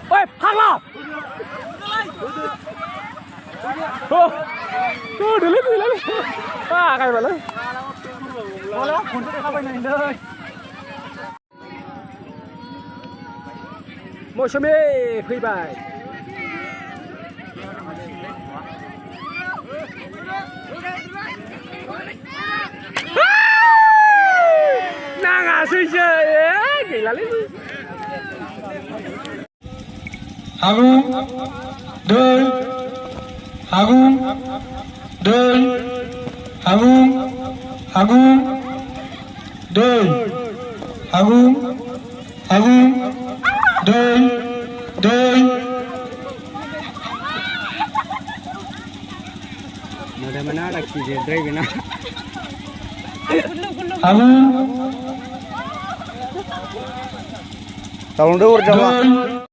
Ôi, hàng nào? Ô, đưa lên. À, cái vậy đấy. Một số mê phi bài. Nàng à suy chơi ấy, kỳ là lấy. Agung, Dul, Agung, Dul, Agung, Agung, Dul, Agung, Agung, Dul, Dul. Mana ada kiri drive na. Agung, Tolong dur jawab. Dul.